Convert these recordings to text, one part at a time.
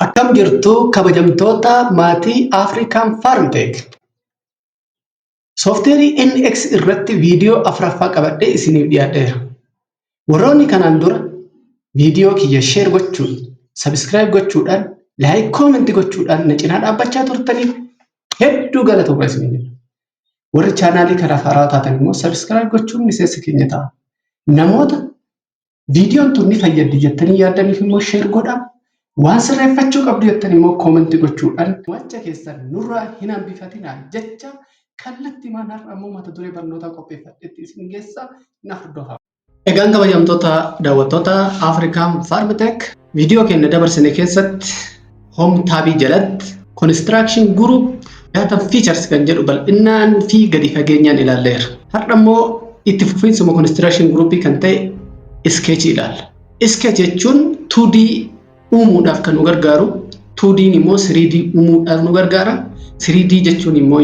Akkam jirtu kabajamtoota maatii Afrikaan Farmtech. Soofteerii NX irratti viidiyoo afuraffaa qabadhee isiniif dhiyaadheera. Warroonni kanaan dura viidiyoo kiyya sheer gochuun, sabiskiraayib gochuudhaan, laayik koomentii gochuudhaan na cinaa dhaabbachaa turtaniif hedduu galatoomaa isiniin jenna. Warri chaanaalii kanaaf haaraa taatan immoo sabiskiraayib gochuun miseensa keenya ta'a. Namoota viidiyoon tun ni fayyaddi jettanii yaaddaniif immoo sheer godhaa. Waan sirreeffachuu qabdu jettan immoo koomentii gochuudhaan wacha keessan nurraa hin hambifatinaa jecha kallattii har'a ammoo mata duree barnootaa qopheeffadhetti isin geessa na hordofaa. Egaan kabajamtoota daawwattoota Afrikaan Farmtech viidiyoo keenya dabarsine keessatti Home taabii jalatti Construction Group Data Features kan jedhu bal'inaan fi gadi fageenyaan ilaalleera. Har'a ammoo itti fufiinsuma Construction Group kan ta'e Sketch ilaalla. Sketch jechuun 2D uumuudhaaf kan nu gargaaru, 2D immoo 3D uumuudhaaf nu gargaara. 3D jechuun immoo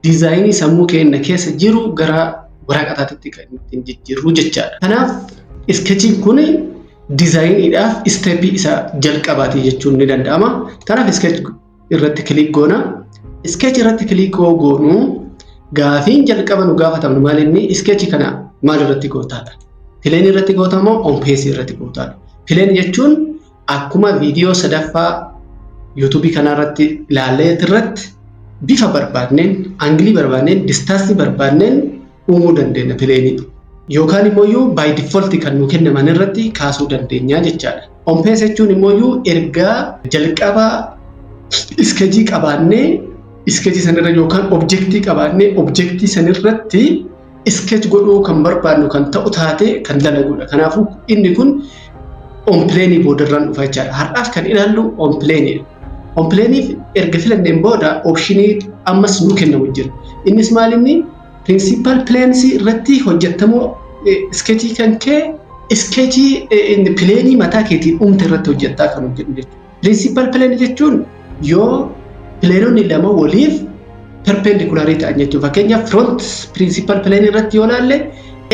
diizaayinii sammuu keenya keessa jiru gara waraqataatti kan ittiin jijjiirru jechaadha. Kanaaf Sketchiin kun diizaayiniidhaaf isteeppii isa jalqabaati jechuun ni danda'ama. Kanaaf Sketch irratti kilik goona. Sketch irratti kilik goonu gaafiin jalqaba nu gaafatamnu maal inni Sketch kana maal irratti gootaadha? Pileen irratti gootamoo on page irratti gootaadha? Pileen jechuun akkuma viidiyoo sadaffaa YouTube kanarratti ilaallee irratti bifa barbaadneen, angilii barbaadneen, distaansii barbaadneen uumuu dandeenya pileenii. Yookaan immoo by default kan nu kennaman irratti kaasuu dandeenya jechaadha. On page jechuun immoo ergaa jalqaba Sketchii qabaannee Sketchii sanirra yookaan objektii qabaannee objektii sanirratti Sketch godhuu kan barbaadnu kan ta'u taate kan dalagudha. Kanaafuu inni kun on plane boodarraan dhufa jechaadha. Har'aaf kan ilaallu on plane. On plane erga filanneen booda optionii ammas nu kennamu jira. Innis maal inni principal planes irratti hojjetamoo sketchii kan kee sketchii plane mataa keetiin uumte irratti hojjetaa kan hojjetu jechuudha. Principal plane jechuun yoo planoonni lama waliif perpendicular ta'an jechuudha. Fakkeenyaaf front principal plane irratti yoo ilaalle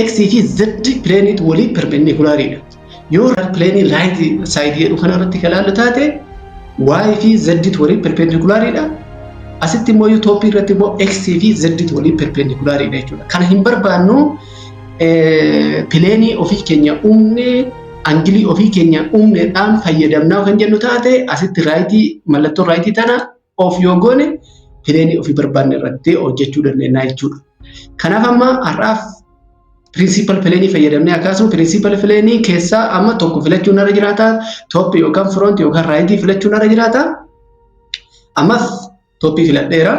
x fi z plane waliif perpendicularidha. Yoo plane right side jedhu kanarratti ilaallu taate y fi z waliif perpendicularidha. Asitti immoo top irratti immoo x fi z waliif perpendicularidha jechuudha. Kana hin barbaannu plane ofii keenya uumne angilii ofii keenya uumneedhaan fayyadamnaa kan jennu taate asitti right mallattoo right tana of yoo goone plane ofii barbaanne irratti hojjechuu dandeenya jechuudha. Kanaaf amma har'aaf principal plane fayyadamnee akkasuma principal plane keessaa amma tokko filachuun irra jiraata. Top yookaan front yookaan right filachuun irra jiraata. Ammas top filadheera.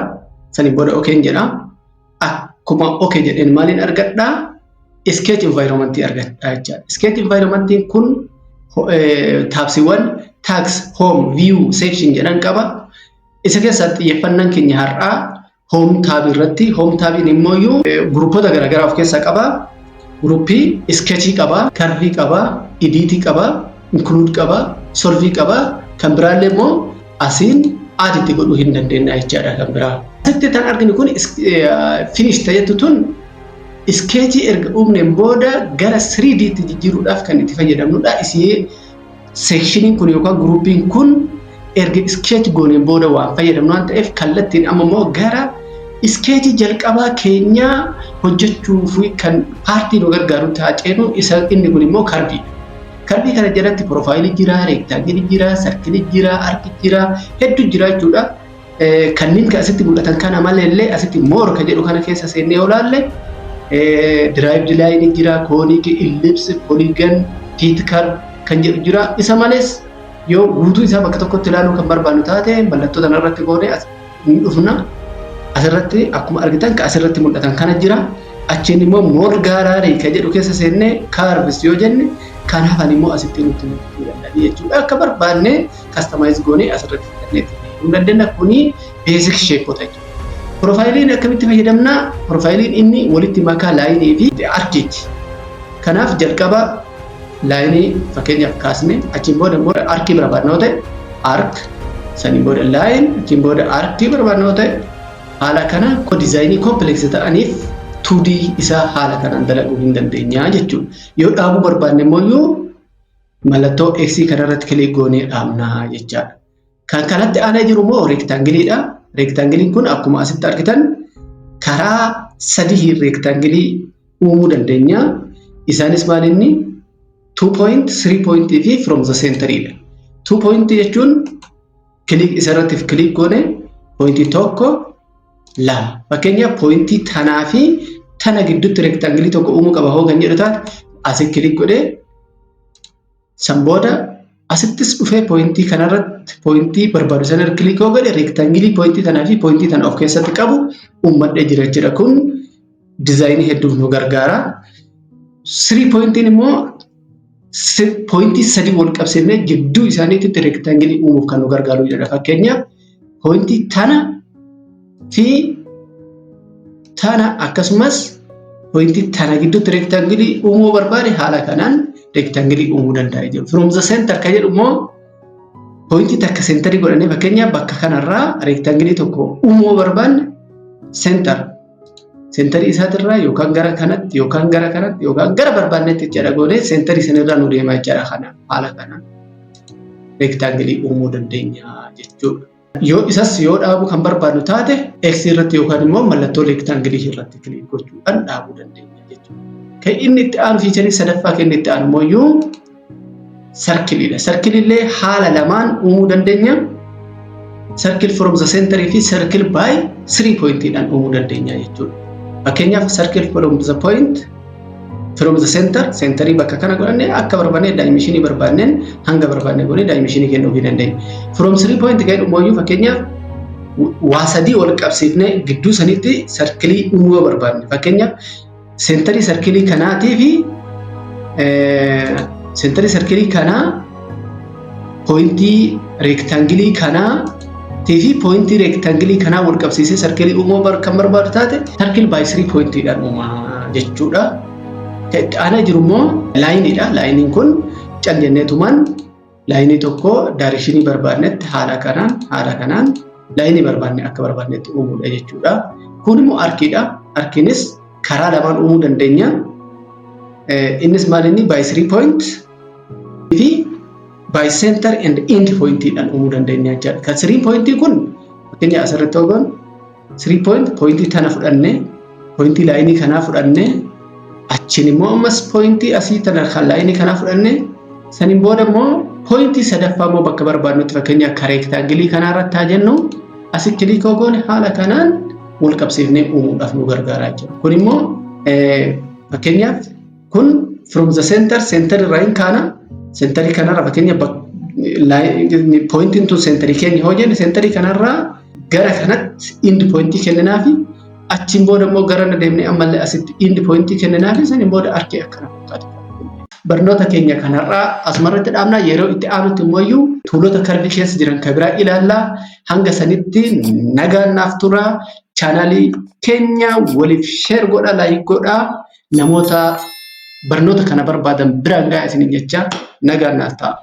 Sani booda okay jedha. Akkuma okay jedheen maaliin argadha? Sketch environment argadha jechuudha. Sketch environment kun taabsiiwwan tags, home, view, section jedhan qaba. Isa keessatti xiyyeeffannaan keenya har'aa home tab irratti. Home tabin immoo gurupoota garaagaraa of keessaa qaba. Gruppii sketchii qaba, curvii qaba, editii qaba, include qaba, solvii qaba. Kan biraallee immoo asiin aaditti godhuu hin dandeenya jechaadha kan biraa. Asitti tan arginu kun finish ta'etu tun sketchii erga uumneen booda gara 3D tti jijjiiruudhaaf kan itti fayyadamnudha. Isii sectioniin kun yookaan gruppiin kun erga sketch gooneen booda waan fayyadamnu waan ta'eef kallattiin amma immoo gara Sketchii jalqabaa keenya hojjechuuf kan paartii nu gargaaru taa'eenu isa inni kun immoo curvii. Curvii kana jalatti profaayilii jira, reektaangilii jira, sarkilii jira, arkii jira, hedduu jira jechuudha. Kanneen asitti mul'atan kana malee asitti more kan jedhu kana keessa seennee olaalle derived line jira, conic, ellipse, polygon, teeth curve kan jedhu jira. Isa malees yoo guutuu isaa bakka tokkotti ilaaluu kan barbaannu taate mallattoo kanarratti goonee as ni dhufna. Asirratti akkuma argitan ka asirratti mul'atan kana jira. Achiin immoo more gaaraarii kan jedhu keessa seennee curves yoo jenne kan hafan immoo asitti nutti mul'atu danda'a jechuudha. Akka barbaanne customize goonee asirratti fudhannee dandeenya. Kuni basic shapeota jechuudha. Profaayiliin akkamitti fayyadamna? Profaayiliin inni walitti makaa laayinii fi arkiiti. Kanaaf jalqaba laayinii fakkeenyaaf kaasne achiin booda immoo arkii barbaadnoo ta'e ark saniin booda laayin achiin booda arkii barbaadnoo ta'e haala kana diizaayinii kompleksii ta'aniif 2D isaa haala kanaan dalaguu hin dandeenya jechuudha. Yoo dhaabuu barbaanne immoo mallattoo X kanarratti kilik goonee dhaabna jechaadha. Kan kanatti aanee jiru immoo reektaangiliidha. Reektaangiliin kun akkuma asitti argitan karaa sadii reektaangilii uumuu dandeenya. Isaanis maal inni 2 point, 3 point fi from the center dha. 2 point jechuun kilik isarratti kilik goone point tokko lama. Fakkeenyaaf point tanaa fi tana gidduutti reektaangilii tokko uumuu qaba hoo kan jedhu taate asii kilik godhee san booda asittis dhufee point kanarratti point barbaadu sana kilik godhee reektaangilii point tanaa fi point tana of keessatti qabu uummadhee jira jechuudha. Kun dizaayinii hedduuf nu gargaara. 3 pointiin immoo point sadii wal qabsiifnee jidduu isaaniitti reektaangilii uumuuf kan nu gargaaru jedha. Fakkeenyaaf point tana fi tana akkasumas point tana gidduutti reektaangilii uumuu barbaade haala kanaan reektaangilii uumuu danda'a jechuudha. From the center kan jedhu immoo point takka sentarii godhannee fakkeenyaaf bakka kanarraa reektaangilii tokko uumuu barbaanne sentarii isaatirraa yookaan gara kanatti yookaan gara kanatti yookaan gara barbaannetti jedha goonee sentarii sanirraa nu deemaa jechuudha. Kana haala kanaan reektaangilii uumuu dandeenya jechuudha. Yoo isas yoo dhaabuu kan barbaadnu taate X irratti yookaan immoo mallattoo reektaangilii irratti kilik gochuudhaan dhaabuu dandeenya jechuudha. Kan inni itti aanu fiicharii sadaffaa kan inni itti aanu immoo sarkiliidha. Sarkilillee haala lamaan uumuu dandeenya. Circle from the center fi circle by 3 pointidhaan uumuu dandeenya jechuudha. Fakkeenyaaf circle from the point from the center centerii bakka kana godhanne akka barbaanne dimensionii barbaanneen hanga barbaanne goone dimensionii kennuu dandeenya. From 3 point kan immoo fakkeenyaaf waa sadii wal qabsiifnee gidduu sanitti circle uumuu barbaanne. Fakkeenyaaf centerii circle kanaatii fi centerii circle kanaa pointii rectangle kanaa TV point rectangle kanaa wal qabsiisee circle uumuu kan barbaadu taate circle by 3 pointidhaan uumaa jechuudha. Ana jiru immoo laayiniidha. Laayiniin kun cal jenneetumaan laayinii tokko daarekshinii barbaannetti haala kanaan laayinii barbaanne akka barbaannetti uumuudha jechuudha. Kun immoo arkiidha. Arkiinis karaa lamaan uumuu dandeenya. Innis maal inni by 3 point fi by center and end pointidhaan uumuu dandeenya jechuudha. Kan 3 point kun fakkeenyaaf asirratti hogoon 3 point tana fudhanne point laayinii kanaa fudhanne achiin immoo ammas pointii asii tana kan laayinii kanaa fudhanne saniin booda immoo pointii sadaffaa immoo bakka barbaadnutti fakkeenyaaf kan reektaangilii kanaa irratti haa jennu asii kilik goone haala kanaan wal qabsiifnee uumuudhaaf nu gargaaraa jira. Kun immoo fakkeenyaaf kun from the center irraa hin kaana centerii kanarra fakkeenyaaf pointiin tun centerii keenya hoo jenne centerii kanarraa gara kanatti end pointii kenninaafi achiin booda immoo gara deemnee ammallee asitti end pointii kenninaafi saniin booda arkee akkana fakkaata. Barnoota keenya kanarraa asumarratti dhaabnaa yeroo itti aanutti immoo tuulota karbii keessa jiran kan biraa ilaallaa. Hanga sanitti nagaan naaf turaa. Chaanaalii keenya waliif sheer godhaa, laayik godhaa. Namoota barnoota kana barbaadan biraan gahaa isiniin jecha nagaan naaf ta'a.